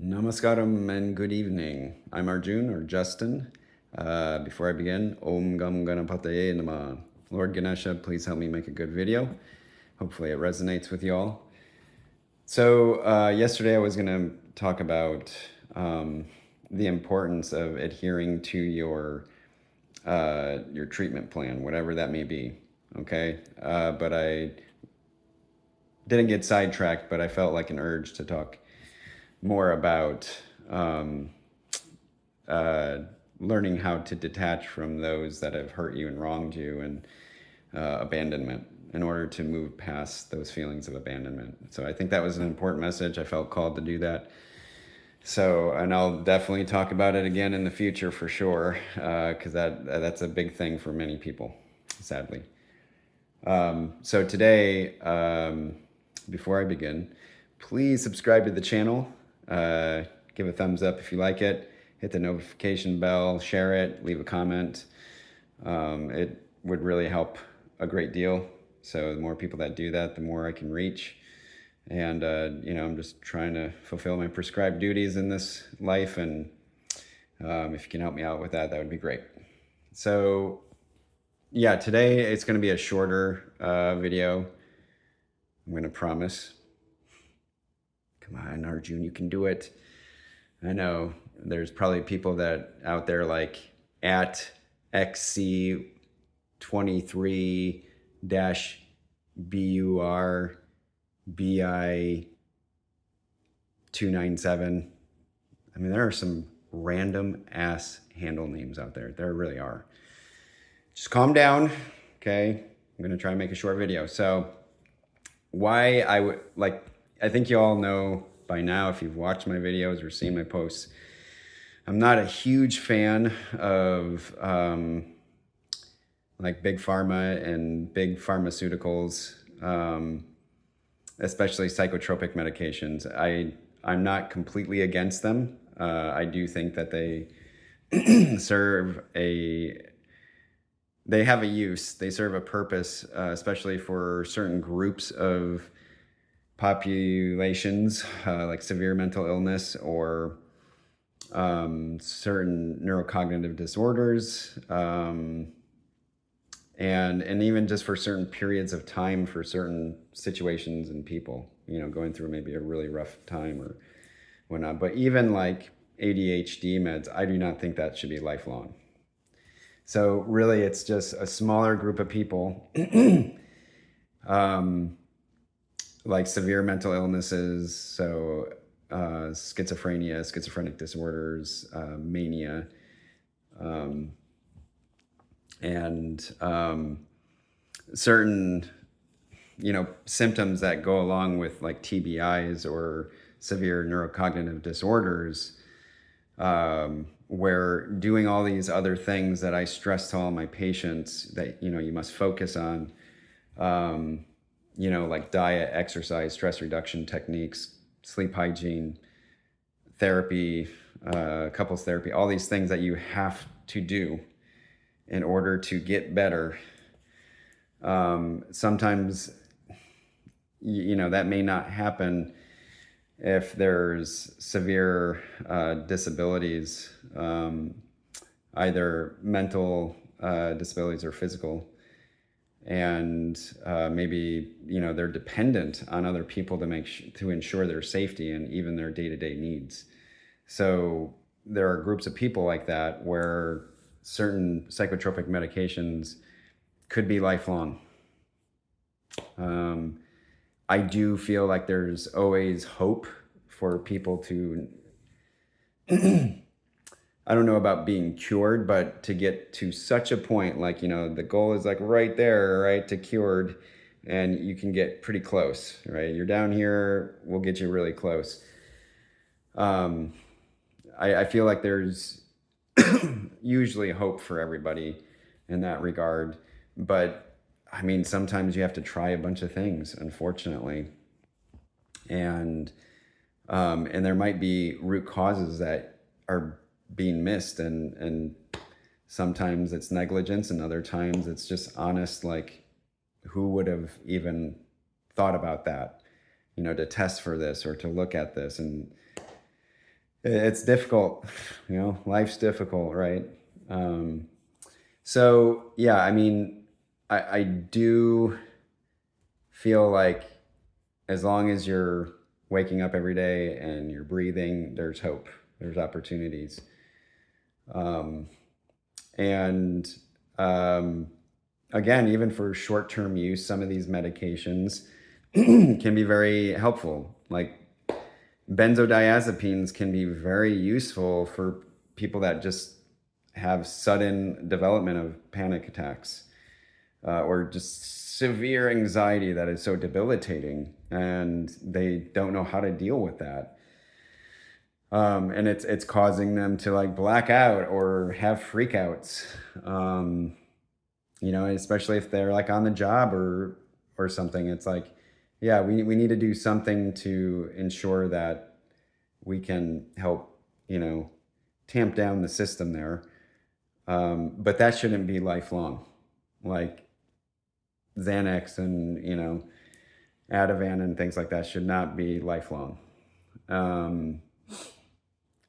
Namaskaram and good evening. I'm Arjun or Justin. Before I begin, Om Gam Ganapataye Namah. Lord Ganesha, please help me make a good video. Hopefully it resonates with y'all. So yesterday I was going to talk about the importance of adhering to your treatment plan, whatever that may be. Okay, but I didn't get sidetracked, but I felt like an urge to talk more about learning how to detach from those that have hurt you and wronged you, and abandonment, in order to move past those feelings of abandonment. So I think that was an important message. I felt called to do that. So, and I'll definitely talk about it again in the future for sure, because that's a big thing for many people, sadly. So today, before I begin, please subscribe to the channel. Give a thumbs up if you like it. Hit the notification bell, share it, leave a comment. It would really help a great deal. So the more people that do that, the more I can reach. And, I'm just trying to fulfill my prescribed duties in this life. And if you can help me out with that, that would be great. So yeah, today it's going to be a shorter video. I'm going to promise. Come on, Arjun, you can do it. I know there's probably people that out there like at XC23-BURBI297. I mean, there are some random ass handle names out there. There really are. Just calm down, okay? I'm gonna try and make a short video. So why I would like, I think you all know by now, if you've watched my videos or seen my posts, I'm not a huge fan of like big pharma and big pharmaceuticals, especially psychotropic medications. I'm not completely against them. I do think that they they have a use, they serve a purpose, especially for certain groups of populations, like severe mental illness or certain neurocognitive disorders, and even just for certain periods of time for certain situations and people, going through maybe a really rough time or whatnot. But even like ADHD meds, I do not think that should be lifelong. So really, it's just a smaller group of people, like severe mental illnesses, so schizophrenia, schizophrenic disorders, mania, and certain, symptoms that go along with like TBIs or severe neurocognitive disorders, where doing all these other things that I stress to all my patients that, you must focus on, like diet, exercise, stress reduction techniques, sleep hygiene, therapy, couples therapy, all these things that you have to do in order to get better. Sometimes, that may not happen if there's severe disabilities, either mental disabilities or physical. And maybe, they're dependent on other people to ensure their safety and even their day-to-day needs. So there are groups of people like that where certain psychotropic medications could be lifelong. I do feel like there's always hope for people to, I don't know about being cured, but to get to such a point, like, the goal is like right there, right, to cured, and you can get pretty close, right? You're down here, we'll get you really close. I feel like there's usually hope for everybody in that regard, but I mean, sometimes you have to try a bunch of things, unfortunately. And there might be root causes that are being missed, and sometimes it's negligence, and other times it's just honest, like, who would have even thought about that, to test for this or to look at this. And it's difficult, life's difficult, right? So yeah, I mean, I do feel like as long as you're waking up every day and you're breathing, there's hope, there's opportunities. Um, and um, Again, even for short-term use, some of these medications can be very helpful. Like benzodiazepines can be very useful for people that just have sudden development of panic attacks, or just severe anxiety that is so debilitating, and they don't know how to deal with that. And it's causing them to like black out or have freakouts. Especially if they're like on the job or something. It's like, yeah, we need to do something to ensure that we can help, tamp down the system there. But that shouldn't be lifelong. Like Xanax and, Ativan and things like that should not be lifelong. Um,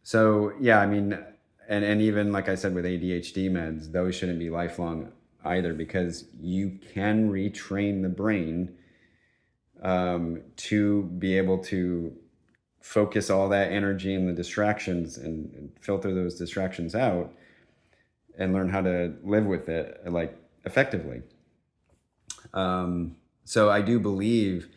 so yeah, I mean, and even like I said with ADHD meds, those shouldn't be lifelong either, because you can retrain the brain to be able to focus all that energy and the distractions and filter those distractions out and learn how to live with it like effectively. So I do believe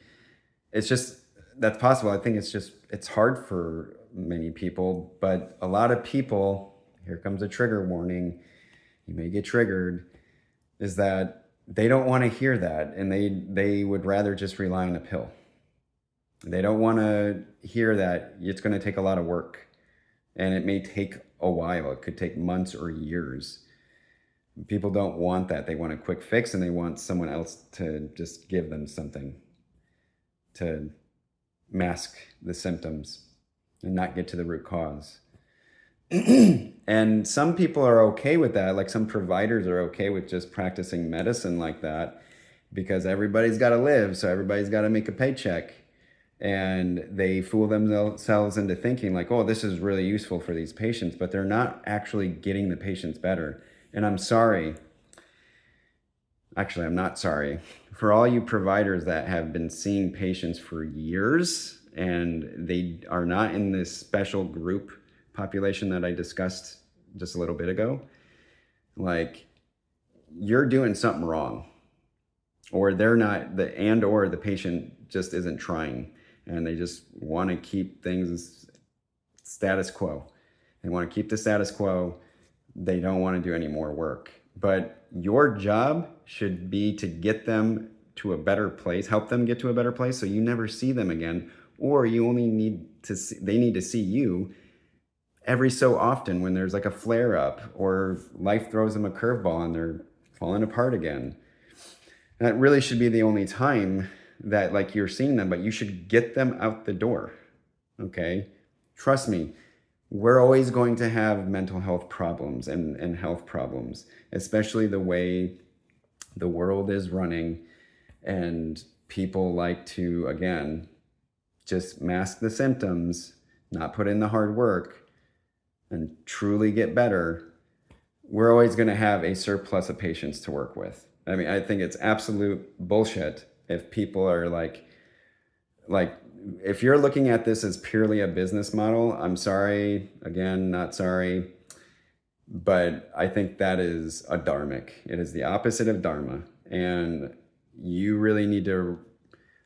it's just that's possible. I think it's hard for many people, but a lot of people, here comes a trigger warning, you may get triggered, is that they don't want to hear that, and they would rather just rely on a pill. They don't want to hear that it's going to take a lot of work, and it may take a while. It could take months or years. People don't want that. They want a quick fix, and they want someone else to just give them something to mask the symptoms and not get to the root cause. And some people are okay with that. Like some providers are okay with just practicing medicine like that, because everybody's got to live. So everybody's got to make a paycheck. And they fool themselves into thinking like, oh, this is really useful for these patients, but they're not actually getting the patients better. And I'm sorry. Actually, I'm not sorry. For all you providers that have been seeing patients for years and they are not in this special group population that I discussed just a little bit ago, like, you're doing something wrong, or they're not, or the patient just isn't trying and they just want to keep things status quo. They want to keep the status quo. They don't want to do any more work. But your job should be to get them to a better place, help them get to a better place so you never see them again, or you only need to see, they need to see you every so often when there's like a flare up or life throws them a curveball and they're falling apart again. That really should be the only time that like you're seeing them, but you should get them out the door. Okay? Trust me, we're always going to have mental health problems and health problems, especially the way the world is running. And people like to, again, just mask the symptoms, not put in the hard work, and truly get better. We're always going to have a surplus of patients to work with. I mean, I think it's absolute bullshit if people are like, if you're looking at this as purely a business model, I'm sorry, again, not sorry, but I think that is a dharmic. It is the opposite of dharma. And you really need to,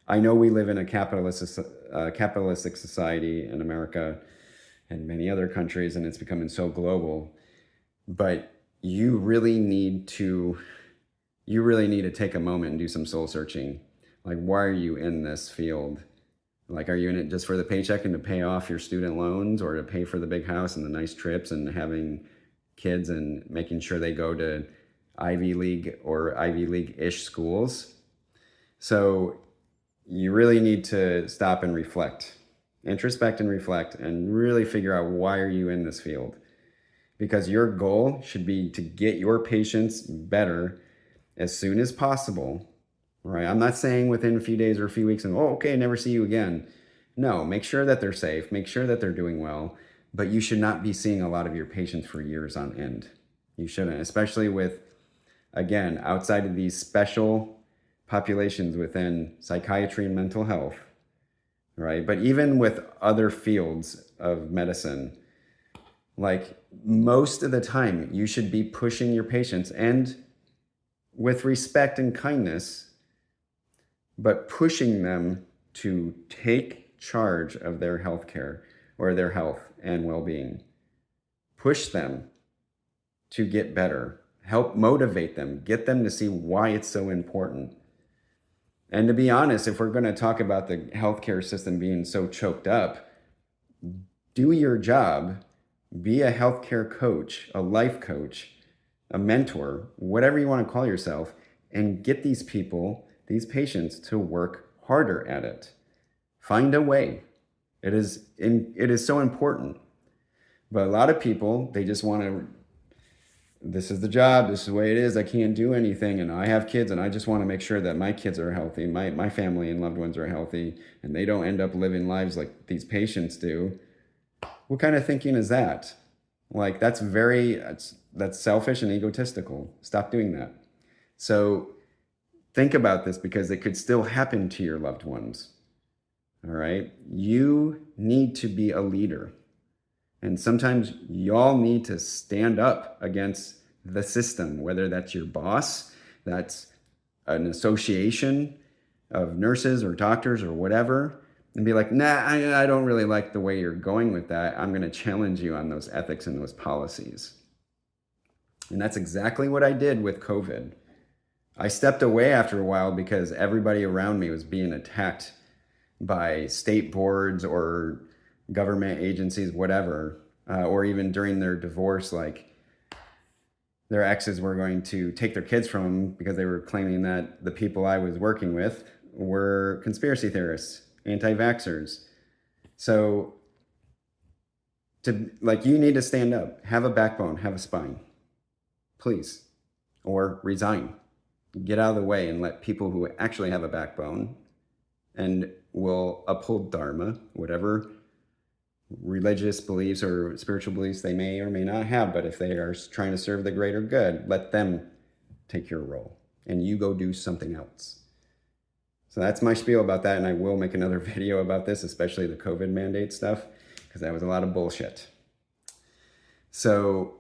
I know we live in a capitalistic society in America and many other countries, and it's becoming so global, but you really need to take a moment and do some soul searching. Like, why are you in this field? Like, are you in it just for the paycheck and to pay off your student loans, or to pay for the big house and the nice trips and having kids and making sure they go to Ivy League or Ivy League-ish schools? So you really need to stop and reflect, introspect and reflect, and really figure out, why are you in this field? Because your goal should be to get your patients better as soon as possible, right? I'm not saying within a few days or a few weeks and, oh, okay, never see you again. No, make sure that they're safe, make sure that they're doing well, but you should not be seeing a lot of your patients for years on end. You shouldn't, especially with, again, outside of these special populations within psychiatry and mental health, right? But even with other fields of medicine, like most of the time, you should be pushing your patients, and with respect and kindness, but pushing them to take charge of their healthcare or their health and well-being. Push them to get better. Help motivate them. Get them to see why it's so important. And to be honest, if we're going to talk about the healthcare system being so choked up, do your job. Be a healthcare coach, a life coach, a mentor, whatever you want to call yourself, and get these people, these patients, to work harder at it. Find a way. It is so important. But a lot of people, they just want to, this is the job, this is the way it is, I can't do anything, and I have kids, and I just want to make sure that my kids are healthy, my family and loved ones are healthy, and they don't end up living lives like these patients do. What kind of thinking is that? Like, that's selfish and egotistical. Stop doing that. So think about this, because it could still happen to your loved ones. All right? You need to be a leader. And sometimes y'all need to stand up against the system, whether that's your boss, that's an association of nurses or doctors or whatever, and be like, nah, I don't really like the way you're going with that. I'm going to challenge you on those ethics and those policies. And that's exactly what I did with COVID. I stepped away after a while because everybody around me was being attacked by state boards or government agencies, whatever, or even during their divorce, like their exes were going to take their kids from them because they were claiming that the people I was working with were conspiracy theorists, anti-vaxxers. So you need to stand up, have a backbone, have a spine, please, or resign. Get out of the way and let people who actually have a backbone and will uphold Dharma, whatever religious beliefs or spiritual beliefs they may or may not have, but if they are trying to serve the greater good, let them take your role and you go do something else. So that's my spiel about that, and I will make another video about this, especially the COVID mandate stuff, because that was a lot of bullshit. So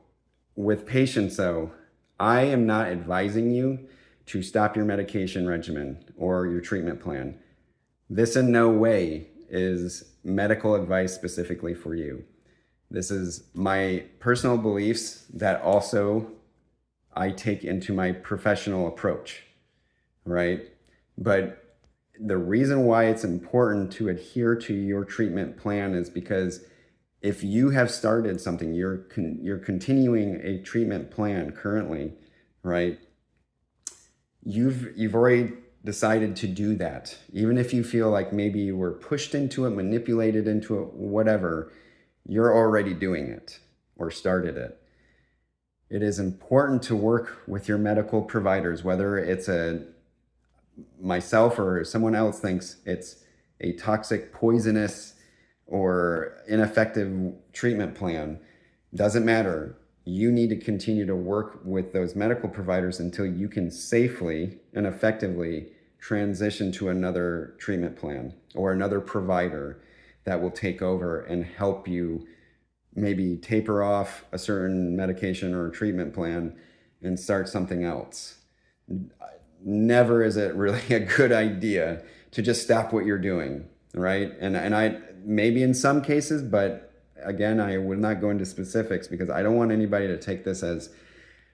with patients though, I am not advising you to stop your medication regimen or your treatment plan. This in no way is medical advice specifically for you. This is my personal beliefs that also I take into my professional approach, right? But the reason why it's important to adhere to your treatment plan is because if you have started something, you're continuing a treatment plan currently, right? You've already decided to do that. Even if you feel like maybe you were pushed into it, manipulated into it, whatever, you're already doing it or started it. It is important to work with your medical providers, whether it's myself or someone else thinks it's a toxic, poisonous, or ineffective treatment plan. Doesn't matter. You need to continue to work with those medical providers until you can safely and effectively transition to another treatment plan or another provider that will take over and help you maybe taper off a certain medication or treatment plan and start something else. Never is it really a good idea to just stop what you're doing, right? And I maybe in some cases, but again, I would not go into specifics because I don't want anybody to take this as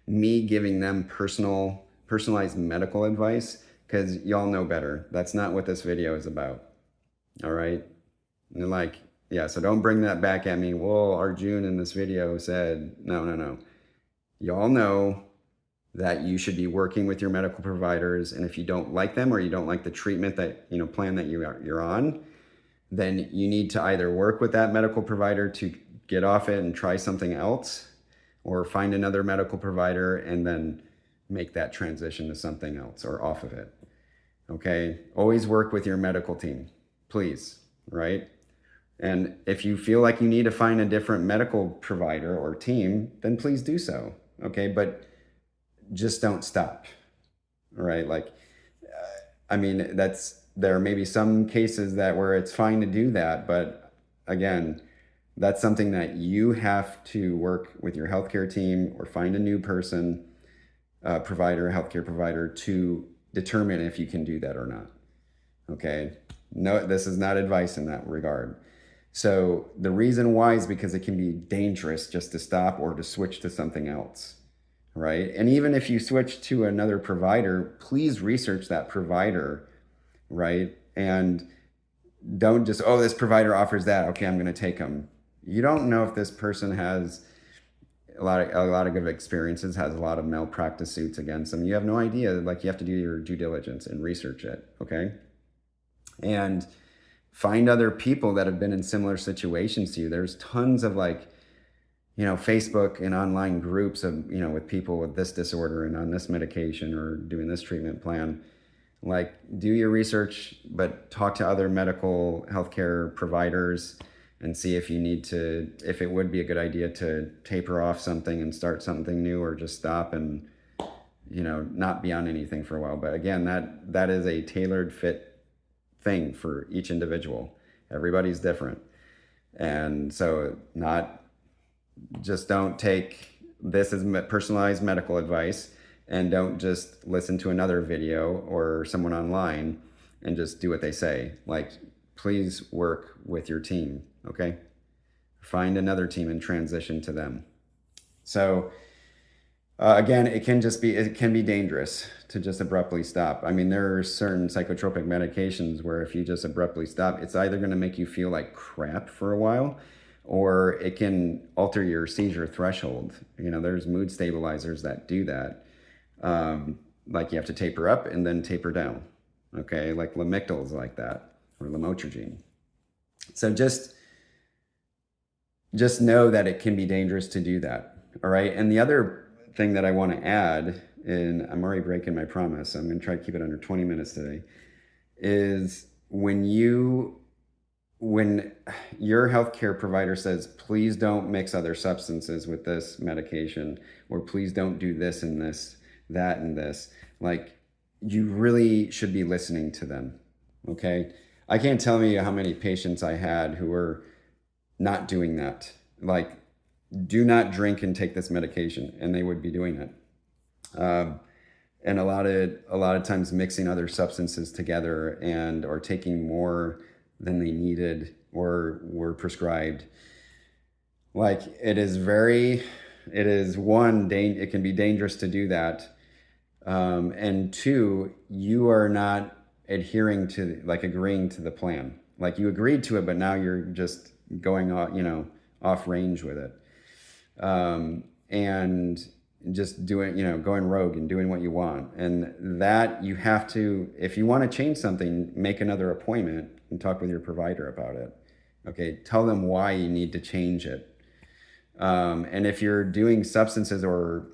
me giving them personalized medical advice, because y'all know better. That's not what this video is about. All right? And yeah, so don't bring that back at me. Well, Arjun in this video said, no. Y'all know that you should be working with your medical providers, and if you don't like them or you don't like the treatment that, plan that you're on, then you need to either work with that medical provider to get off it and try something else, or find another medical provider and then make that transition to something else or off of it. Okay? Always work with your medical team, please, right? And if you feel like you need to find a different medical provider or team, then please do so. Okay. But just don't stop. Right. Like, I mean, there may be some cases that where it's fine to do that. But again, that's something that you have to work with your healthcare team or find a new person, healthcare provider, to determine if you can do that or not. Okay. No, this is not advice in that regard. So the reason why is because it can be dangerous just to stop or to switch to something else, right? And even if you switch to another provider, please research that provider, right? And don't just, oh, this provider offers that, okay, I'm going to take them. You don't know if this person has a lot of good experiences, has a lot of malpractice suits against them. You have no idea. Like, you have to do your due diligence and research it, okay? And find other people that have been in similar situations to you. There's tons of, like, Facebook and online groups of, with people with this disorder and on this medication or doing this treatment plan. Like, do your research, but talk to other medical healthcare providers and see if if it would be a good idea to taper off something and start something new, or just stop and, not be on anything for a while. But again, that is a tailored fit thing for each individual. Everybody's different. And so just don't take this as personalized medical advice, and don't just listen to another video or someone online and just do what they say. Like, please work with your team, okay? Find another team and transition to them. So again, it can be dangerous to just abruptly stop. I mean, there are certain psychotropic medications where if you just abruptly stop, it's either going to make you feel like crap for a while, or it can alter your seizure threshold. There's mood stabilizers that do that. Like, you have to taper up and then taper down. Okay, like Lamictal's like that, or lamotrigine. So just know that it can be dangerous to do that. All right. And the other thing that I want to add, and I'm already breaking my promise, I'm going to try to keep it under 20 minutes today, is when your healthcare provider says, please don't mix other substances with this medication, or please don't do this and this, that and this, like, you really should be listening to them. Okay. I can't tell you how many patients I had who were not doing that. Like, do not drink and take this medication, and they would be doing it. And a lot of times mixing other substances together or taking more than they needed or were prescribed. Like, it can be dangerous to do that. And two, you are not agreeing to the plan. Like, you agreed to it, but now you're just going off range with it. And just doing, going rogue and doing what you want. And that you have to, if you want to change something, make another appointment and talk with your provider about it. Okay. Tell them why you need to change it. And if you're doing substances or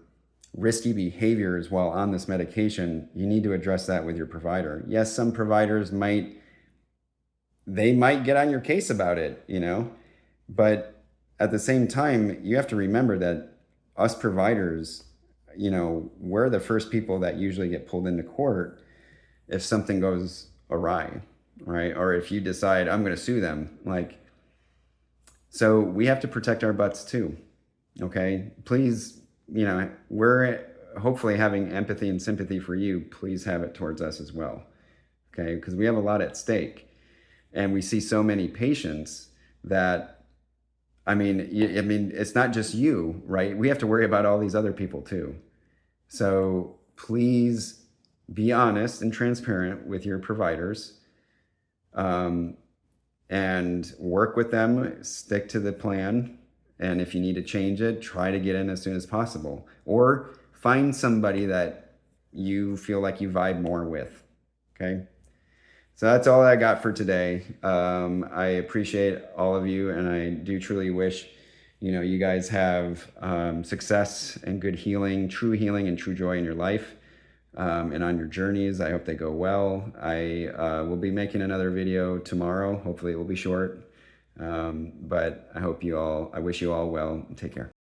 risky behaviors while on this medication, you need to address that with your provider. Yes, some providers might get on your case about it, but at the same time, you have to remember that us providers, we're the first people that usually get pulled into court if something goes awry, right? Or if you decide, I'm going to sue them. So we have to protect our butts too. Okay. Please, we're hopefully having empathy and sympathy for you. Please have it towards us as well. Okay. Because we have a lot at stake, and we see so many patients that, it's not just you, right? We have to worry about all these other people too. So please be honest and transparent with your providers, and work with them, stick to the plan. And if you need to change it, try to get in as soon as possible, or find somebody that you feel like you vibe more with. Okay. So that's all I got for today. I appreciate all of you, and I do truly wish, you guys have success and good healing, true healing and true joy in your life, and on your journeys. I hope they go well. I will be making another video tomorrow. Hopefully it will be short. But I wish you all well. Take care.